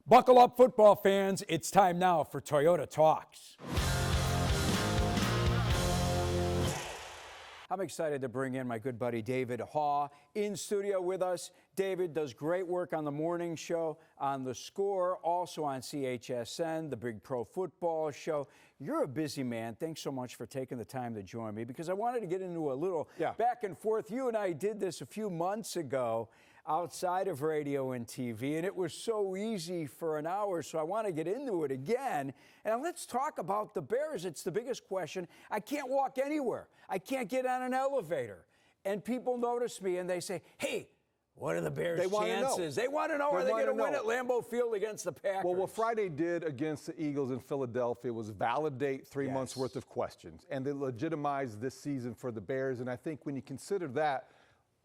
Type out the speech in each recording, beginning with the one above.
Buckle up, football fans. It's time now for Toyota Talks. I'm excited to bring in my good buddy David Haugh in studio with us. David does great work on the morning show, on The Score, also on CHSN, the Big Pro Football Show. You're a busy man. Thanks so much for taking the time to join me because I wanted to get into a little back and forth. You and I did this a few months ago outside of radio and TV, and it was so easy for an hour, so I want to get into it again. And let's talk about the Bears. It's the biggest question. I can't walk anywhere. I can't get on an elevator. And people notice me and they say, hey, what are the Bears' chances? They want to know, are they going to win at Lambeau Field against the Packers? Well, what Friday did against the Eagles in Philadelphia was validate 3 months' worth of questions, and they legitimized this season for the Bears. And I think when you consider that,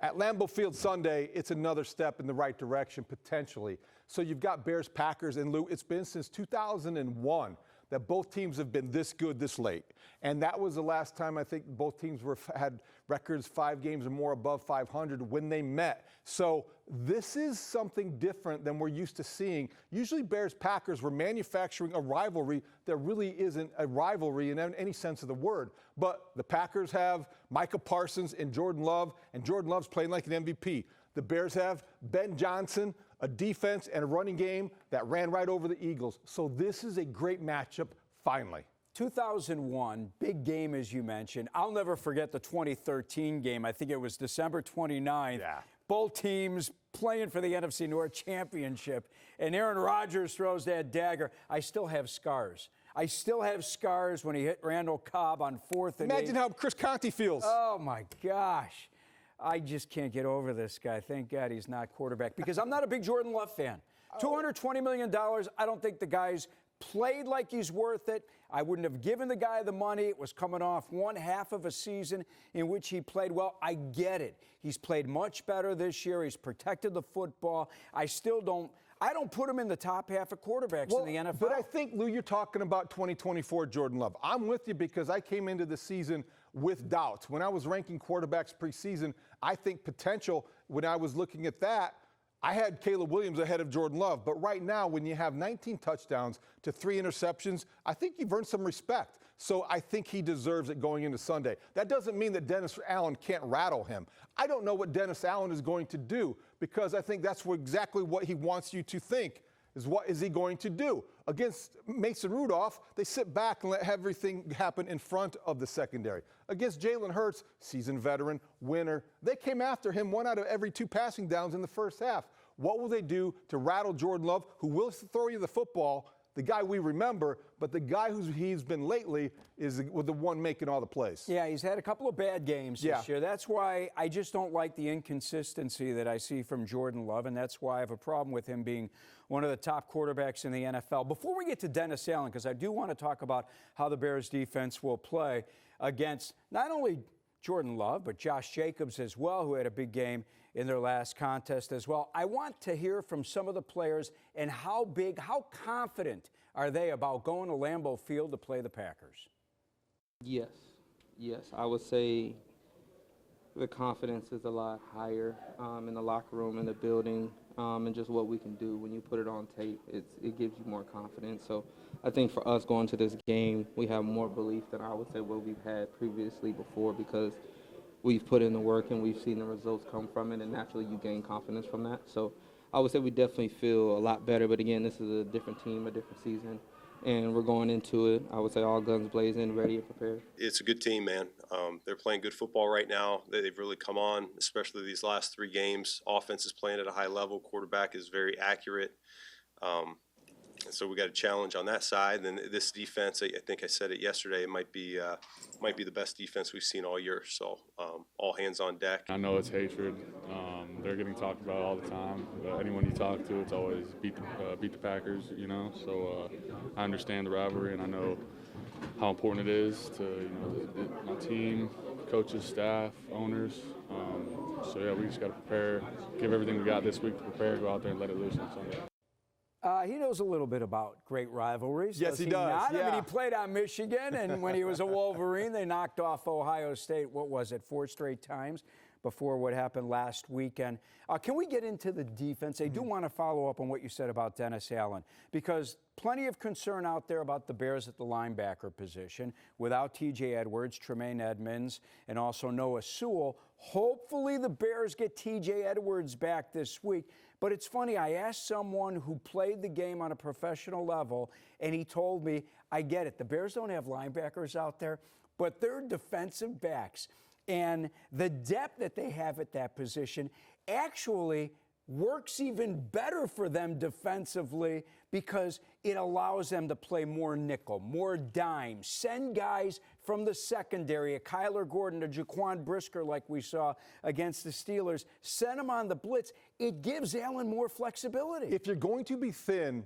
at Lambeau Field Sunday, it's another step in the right direction, potentially. So you've got Bears, Packers, and Lou, it's been since 2001 that both teams have been this good this late. And that was the last time I think both teams had records 5 games or more above 500 when they met. So this is something different than we're used to seeing. Usually Bears-Packers were manufacturing a rivalry that really isn't a rivalry in any sense of the word. But the Packers have Micah Parsons and Jordan Love's playing like an MVP. The Bears have Ben Johnson, a defense and a running game that ran right over the Eagles. So this is a great matchup, finally. 2001, big game as you mentioned. I'll never forget the 2013 game. I think it was December 29th. Yeah. Both teams playing for the NFC North Championship. And Aaron Rodgers throws that dagger. I still have scars. I still have scars when he hit Randall Cobb on 4th and 8. Imagine how Chris Conte feels. Oh, my gosh. I just can't get over this guy. Thank God he's not quarterback because I'm not a big Jordan Love fan. $220 million, I don't think the guy's played like he's worth it. I wouldn't have given the guy the money. It was coming off one half of a season in which he played well. I get it. He's played much better this year. He's protected the football. I don't put him in the top half of quarterbacks in the NFL. But I think, Lou, you're talking about 2024 Jordan Love. I'm with you because I came into the season with doubts. When I was ranking quarterbacks preseason, I think potential, when I was looking at that, I had Caleb Williams ahead of Jordan Love. But right now, when you have 19 touchdowns to 3 interceptions, I think you've earned some respect. So I think he deserves it going into Sunday. That doesn't mean that Dennis Allen can't rattle him. I don't know what Dennis Allen is going to do because I think that's exactly what he wants you to think. Is what is he going to do? Against Mason Rudolph, they sit back and let everything happen in front of the secondary. Against Jalen Hurts, seasoned veteran, winner, they came after him 1 out of every 2 passing downs in the first half. What will they do to rattle Jordan Love, who will throw you the football, the guy we remember, but the guy he's been lately is the one making all the plays. Yeah, he's had a couple of bad games this year. That's why I just don't like the inconsistency that I see from Jordan Love, and that's why I have a problem with him being one of the top quarterbacks in the NFL. Before we get to Dennis Allen, because I do want to talk about how the Bears defense will play against not only Jordan Love, but Josh Jacobs as well, who had a big game in their last contest as well. I want to hear from some of the players and how confident are they about going to Lambeau Field to play the Packers? Yes, I would say the confidence is a lot higher in the locker room, in the building, and just what we can do. When you put it on tape, it gives you more confidence. So I think for us going to this game, we have more belief than I would say what we've had previously before because we've put in the work and we've seen the results come from it, and naturally you gain confidence from that. So I would say we definitely feel a lot better, but again, this is a different team, a different season, and we're going into it, I would say, all guns blazing, ready and prepared. It's a good team, man. They're playing good football right now. They've really come on, especially these last 3 games. Offense is playing at a high level. Quarterback is very accurate. And so we got a challenge on that side. And this defense, I think I said it yesterday, it might be the best defense we've seen all year. So all hands on deck. I know it's hatred. They're getting talked about all the time. Anyone you talk to, it's always beat the Packers, you know. So I understand the rivalry, and I know how important it is to my team, coaches, staff, owners. So yeah, we just got to prepare, give everything we got this week to prepare, go out there and let it loose on Sunday. He knows a little bit about great rivalries. Yes, he does. Not? I mean, he played on Michigan, and when he was a Wolverine, they knocked off Ohio State, 4 straight times. before what happened last weekend. Can we get into the defense? I do want to follow up on what you said about Dennis Allen, because plenty of concern out there about the Bears at the linebacker position without T.J. Edwards, Tremaine Edmonds, and also Noah Sewell. Hopefully the Bears get T.J. Edwards back this week. But it's funny, I asked someone who played the game on a professional level, and he told me, I get it, the Bears don't have linebackers out there, but they're defensive backs. And the depth that they have at that position actually works even better for them defensively, because it allows them to play more nickel, more dime, send guys from the secondary, a Kyler Gordon, a Jaquan Brisker like we saw against the Steelers, send them on the blitz. It gives Allen more flexibility. If you're going to be thin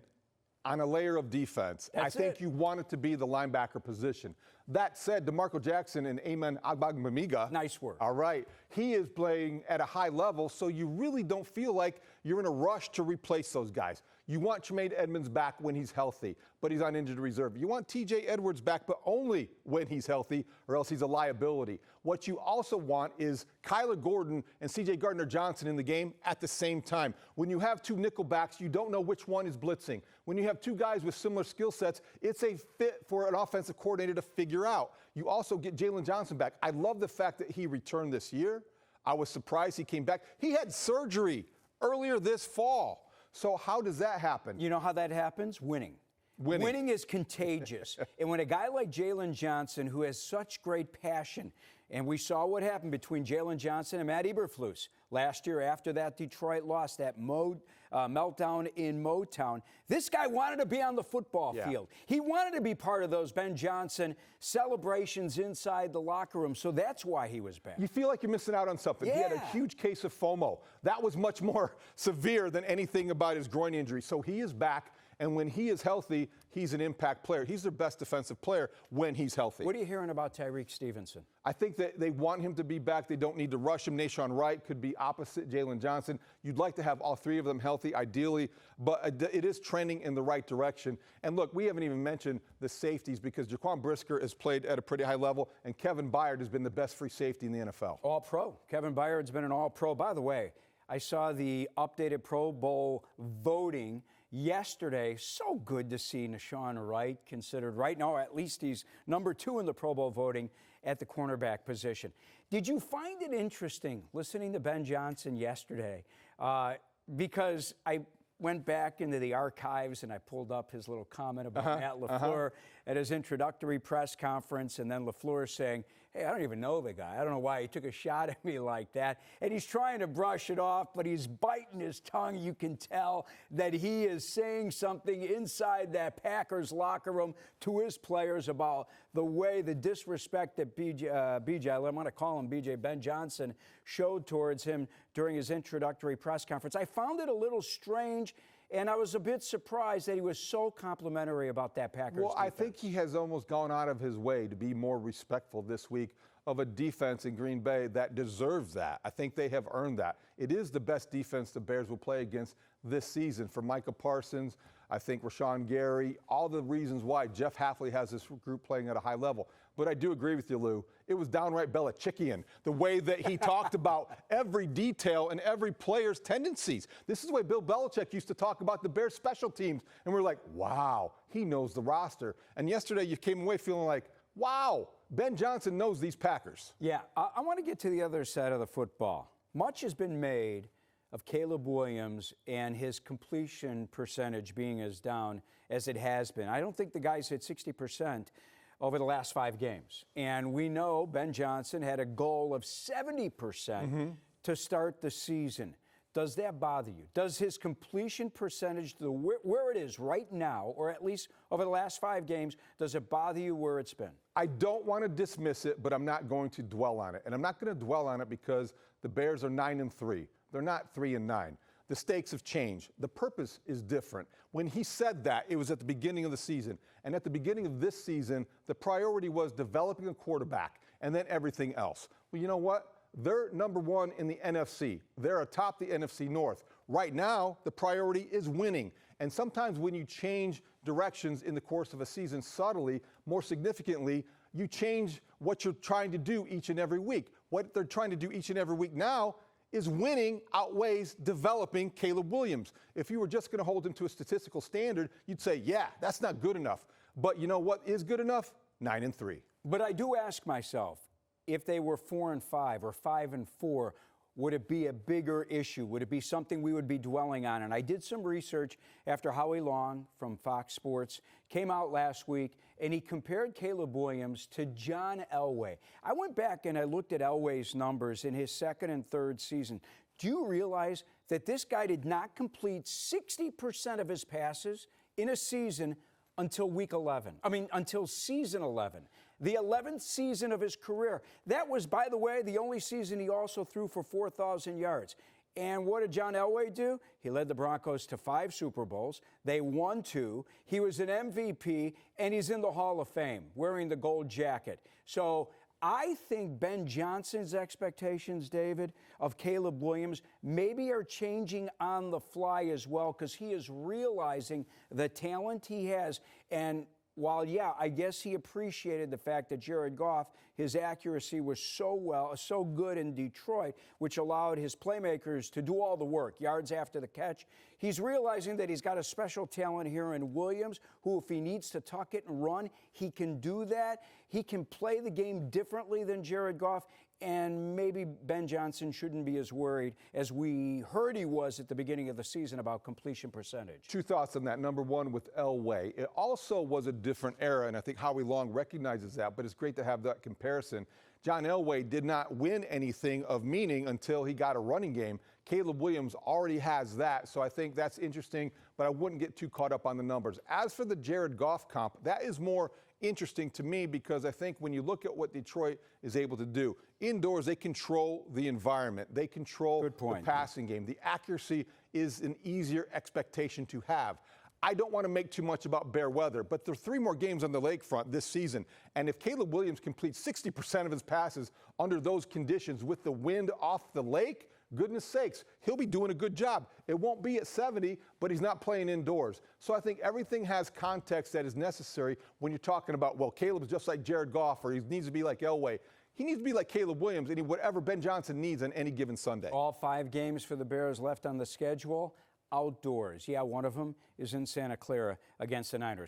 on a layer of defense, I think you want it to be the linebacker position. That said, DeMarco Jackson and Amen Agbagbamiga. Nice work. All right. He is playing at a high level, so you really don't feel like you're in a rush to replace those guys. You want Tremaine Edmonds back when he's healthy, but he's on injured reserve. You want T.J. Edwards back, but only when he's healthy, or else he's a liability. What you also want is Kyler Gordon and C.J. Gardner-Johnson in the game at the same time. When you have two nickel backs, you don't know which one is blitzing. When you have two guys with similar skill sets, it's a fit for an offensive coordinator to figure out. You also get Jalen Johnson back. I love the fact that he returned this year. I was surprised he came back. He had surgery earlier this fall. So how does that happen? You know how that happens? Winning. Winning is contagious. And when a guy like Jalen Johnson, who has such great passion, and we saw what happened between Jalen Johnson and Matt Eberflus last year after that Detroit loss, that meltdown in Motown. This guy wanted to be on the football field. He wanted to be part of those Ben Johnson celebrations inside the locker room, so that's why he was back. You feel like you're missing out on something. He had a huge case of FOMO. That was much more severe than anything about his groin injury. So he is back, and when he is healthy, he's an impact player. He's their best defensive player when he's healthy. What are you hearing about Tyreek Stevenson? I think that they want him to be back. They don't need to rush him. Nashawn Wright could be opposite Jalen Johnson. You'd like to have all three of them healthy, ideally, but it is trending in the right direction. And look, we haven't even mentioned the safeties, because Jaquan Brisker has played at a pretty high level, and Kevin Byard has been the best free safety in the NFL. All-Pro. Kevin Byard's been an All-Pro. By the way, I saw the updated Pro Bowl voting yesterday. So good to see Nashawn Wright considered right now. At least he's number 2 in the Pro Bowl voting at the cornerback position. Did you find it interesting listening to Ben Johnson yesterday? Because I went back into the archives and I pulled up his little comment about Matt LaFleur at his introductory press conference, and then LaFleur saying, hey, I don't even know the guy. I don't know why he took a shot at me like that. And he's trying to brush it off, but he's biting his tongue. You can tell that he is saying something inside that Packers locker room to his players about the way, the disrespect that I'm going to call him BJ, Ben Johnson, showed towards him during his introductory press conference. I found it a little strange, and I was a bit surprised that he was so complimentary about that Packers defense. I think he has almost gone out of his way to be more respectful this week of a defense in Green Bay that deserves that. I think they have earned that. It is the best defense the Bears will play against this season. For Micah Parsons, I think Rashawn Gary, all the reasons why Jeff Hafley has this group playing at a high level. But I do agree with you, Lou. It was downright Belichickian, the way that he talked about every detail and every player's tendencies. This is the way Bill Belichick used to talk about the Bears' special teams. And we're like, wow, he knows the roster. And yesterday you came away feeling like, wow, Ben Johnson knows these Packers. Yeah, I want to get to the other side of the football. Much has been made of Caleb Williams and his completion percentage being as down as it has been. I don't think the guy's hit 60% over the last 5 games. And we know Ben Johnson had a goal of 70% to start the season. Does that bother you? Does his completion percentage, where it is right now, or at least over the last 5 games, does it bother you where it's been? I don't want to dismiss it, but I'm not going to dwell on it. And I'm not going to dwell on it because the Bears are 9-3. They're not 3-9. The stakes have changed. The purpose is different. When he said that, it was at the beginning of the season. And at the beginning of this season, the priority was developing a quarterback and then everything else. Well, you know what? They're number 1 in the NFC. They're atop the NFC North. Right now, the priority is winning. And sometimes when you change directions in the course of a season subtly, more significantly, you change what you're trying to do each and every week. What they're trying to do each and every week now is winning outweighs developing Caleb Williams. If you were just going to hold him to a statistical standard, you'd say, yeah, that's not good enough. But you know what is good enough? 9-3. But I do ask myself, if they were 4-5 or 5-4, would it be a bigger issue? Would it be something we would be dwelling on? And I did some research after Howie Long from Fox Sports came out last week, and he compared Caleb Williams to John Elway. I went back and I looked at Elway's numbers in his second and third season. Do you realize that this guy did not complete 60% of his passes in a season until week 11? Until season 11. The 11th season of his career. That was, by the way, the only season he also threw for 4,000 yards. And what did John Elway do? He led the Broncos to 5 Super Bowls. They won 2. He was an MVP, and he's in the Hall of Fame wearing the gold jacket. So I think Ben Johnson's expectations, David, of Caleb Williams maybe are changing on the fly as well, because he is realizing the talent he has. And while, yeah, I guess he appreciated the fact that Jared Goff, his accuracy was so good in Detroit, which allowed his playmakers to do all the work, yards after the catch. He's realizing that he's got a special talent here in Williams, who, if he needs to tuck it and run, he can do that. He can play the game differently than Jared Goff. And maybe Ben Johnson shouldn't be as worried as we heard he was at the beginning of the season about completion percentage. 2 thoughts on that. Number one, with Elway, it also was a different era, and I think Howie Long recognizes that, but it's great to have that comparison. John Elway did not win anything of meaning until he got a running game. Caleb Williams already has that, so I think that's interesting, but I wouldn't get too caught up on the numbers. As for the Jared Goff comp, that is more interesting to me, because I think when you look at what Detroit is able to do, indoors they control the environment, they control the passing game. The accuracy is an easier expectation to have. I don't want to make too much about bare weather, but there are 3 more games on the lakefront this season, and if Caleb Williams completes 60% of his passes under those conditions with the wind off the lake, goodness sakes, he'll be doing a good job. It won't be at 70, but he's not playing indoors. So I think everything has context that is necessary when you're talking about, well, Caleb's just like Jared Goff, or he needs to be like Elway. He needs to be like Caleb Williams, and whatever Ben Johnson needs on any given Sunday. All 5 games for the Bears left on the schedule, outdoors. Yeah, one of them is in Santa Clara against the Niners.